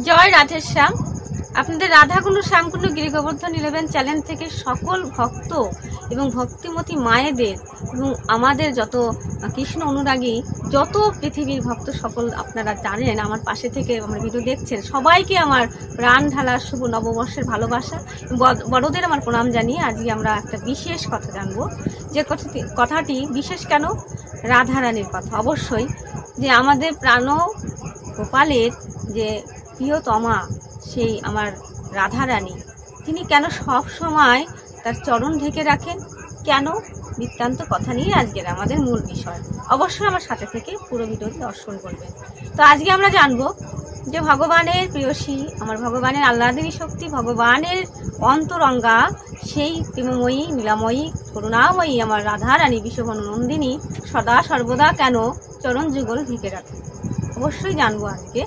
জয় রাধেশ্যাম। আপনাদের রাধাকুণ্ড শ্যামকুণ্ড গিরিগোবর্ধন 11 চ্যানেল থেকে সকল ভক্ত এবং ভক্তিমতী মায়েদের এবং আমাদের যত কৃষ্ণ অনুরাগী যত পৃথিবীর ভক্ত সকল আপনারা জানেন, আমার পাশে থেকে আমার ভিডিও দেখছেন, সবাইকে আমার প্রাণ ঢালা শুভ নববর্ষের ভালোবাসা। বড়দের আমার প্রণাম জানিয়ে আজকে আমরা একটা বিশেষ কথা জানবো। যে কথাটি বিশেষ কেন? রাধারানীর কথা। অবশ্যই যে আমাদের প্রাণ গোপালের যে প্রিয়তমা সেই আমার রাধারানী, তিনি কেন সব সময় তার চরণ ঢেকে রাখেন, কেন? বৃত্তান্ত কথা নিয়ে আজকের আমাদের মূল বিষয়। অবশ্যই আমার সাথে থেকে পুরো ভিডিওটি দর্শন করবেন। তো আজকে আমরা জানবো যে ভগবানের প্রিয়সী, আমার ভগবানের আহ্লাদিনী শক্তি, ভগবানের অন্তরঙ্গা, সেই প্রেমময়ী নীলাময়ী করুণাময়ী আমার রাধারানী বিশ্ববনু নন্দিনী সদা সর্বদা কেন চরণ যুগল ঢেকে রাখেন, অবশ্যই জানবো আজকে।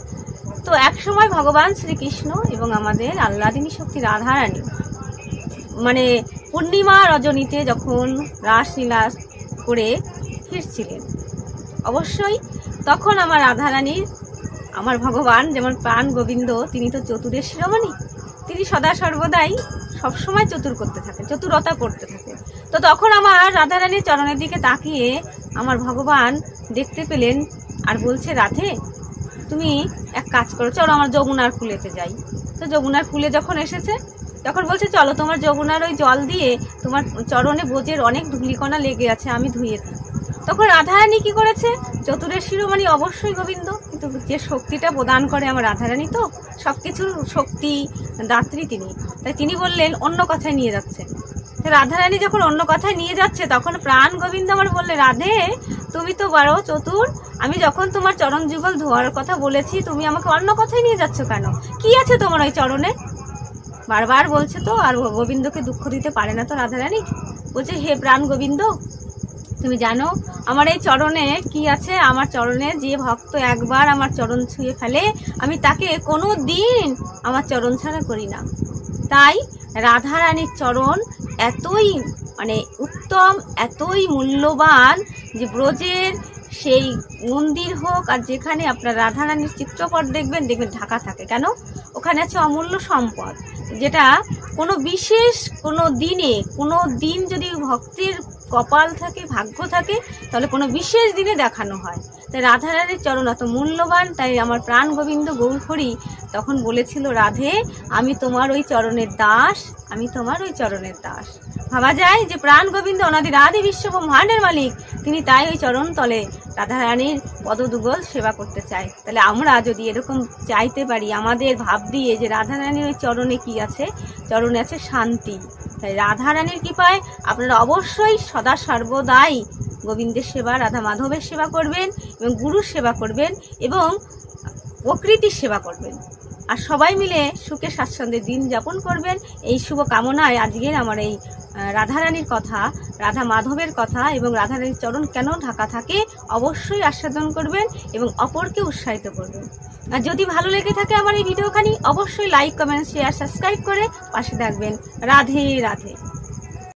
তো এক সময় ভগবান শ্রীকৃষ্ণ এবং আমাদের আহ্লাদিনী শক্তি রাধারানী মানে পূর্ণিমা রজনীতে যখন রাসলীলা করে ফিরছিলেন, অবশ্যই তখন আমার রাধারানীর, আমার ভগবান যেমন প্রাণ গোবিন্দ, তিনি তো চতুরের শিরোমণি, তিনি সদা সর্বদাই সবসময় চতুর করতে থাকেন, চতুরতা করতে থাকেন। তো তখন আমার রাধারানীর চরণের দিকে তাকিয়ে আমার ভগবান দেখতে পেলেন আর বলছে, রাধে তুমি এক কাজ করো, চলো আমার যমুনার কূলেতে যাই। তো যমুনার কূলে যখন এসেছে তখন বলছে, চলো তোমার যমুনার ওই জল দিয়ে তোমার চরণে বোঝের অনেক ধূলিকণা লেগে আছে, আমি ধুয়ে দিই। তখন রাধারানী কি করেছে? চতুরের শিরোমণি অবশ্যই গোবিন্দ, কিন্তু যে শক্তিটা প্রদান করে আমার রাধারানী তো সবকিছুর শক্তি দাত্রী তিনি, তাই তিনি বললেন অন্য কথায় নিয়ে যাচ্ছে। রাধারানী যখন অন্য কথায় নিয়ে যাচ্ছে তখন প্রাণ গোবিন্দ আমার বললে, রাধে তুমি তো বড় চতুর, আমি যখন তোমার চরণ যুগল ধোয়ার কথা বলেছি তুমি আমাকে অন্য কথায় নিয়ে যাচ্ছ কেন? কি আছে তোমার ওই চরণে? বারবার বলছে তো, আর গোবিন্দকে দুঃখ দিতে পারে না তো রাধারানী। বলছে, হে প্রাণ গোবিন্দ, তুমি জানো আমার এই চরণে কি আছে? আমার চরণে যে ভক্ত একবার আমার চরণ ছুঁয়ে ফেলে আমি তাকে কোনো দিন আমার চরণ ছাড়া করি না। তাই রাধারানীর চরণ এতই মানে উত্তম, এতই মূল্যবান যে ব্রজের সেই মন্দির হোক আর যেখানে আপনার রাধারানীর চিত্রপট দেখবেন ঢাকা থাকে। কেন? ওখানে আছে অমূল্য সম্পদ, যেটা কোনো বিশেষ কোনো দিন যদি ভক্তির কপাল থাকে, ভাগ্য থাকে, তাহলে কোনো বিশেষ দিনে দেখানো হয়। তাই রাধারানীর চরণ এত মূল্যবান। তাই আমার প্রাণ গোবিন্দ গৌরহরি তখন বলেছিল, রাধে আমি তোমার ওই চরণের দাস, আমি তোমার ওই চরণের দাস। ভাবা যায় যে প্রাণ গোবিন্দ অনাদি রাধে বিশ্ব ব্রহ্মাণ্ডের মালিক, তিনি তাই ওই চরণ তলে রাধারানীর পদযুগল সেবা করতে চায়। তাহলে আমরা যদি এরকম চাইতে পারি আমাদের ভাব দিয়ে যে রাধারানীর ওই চরণে কি আছে? চরণে আছে শান্তি। তাই রাধারানীর কৃপায় আপনারা অবশ্যই সদা সর্বদাই গোবিন্দের সেবা, রাধা মাধবের সেবা করবেন এবং গুরুর সেবা করবেন এবং প্রকৃতির সেবা করবেন, আর সবাই মিলে সুখে স্বাচ্ছন্দ্যে দিন যাপন করবেন। এই শুভ কামনায় আজকের আমার এই রাধারানীর কথা, রাধা মাধবের কথা এবং রাধারানীর চরণ কেন ঢাকা থাকে অবশ্যই আস্বাদন করবেন এবং অপরকে উৎসাহিত করবেন। আর যদি ভালো লেগে থাকে আমার এই ভিডিওখানি, অবশ্যই লাইক, কমেন্ট, শেয়ার, সাবস্ক্রাইব করে পাশে থাকবেন। রাধে রাধে।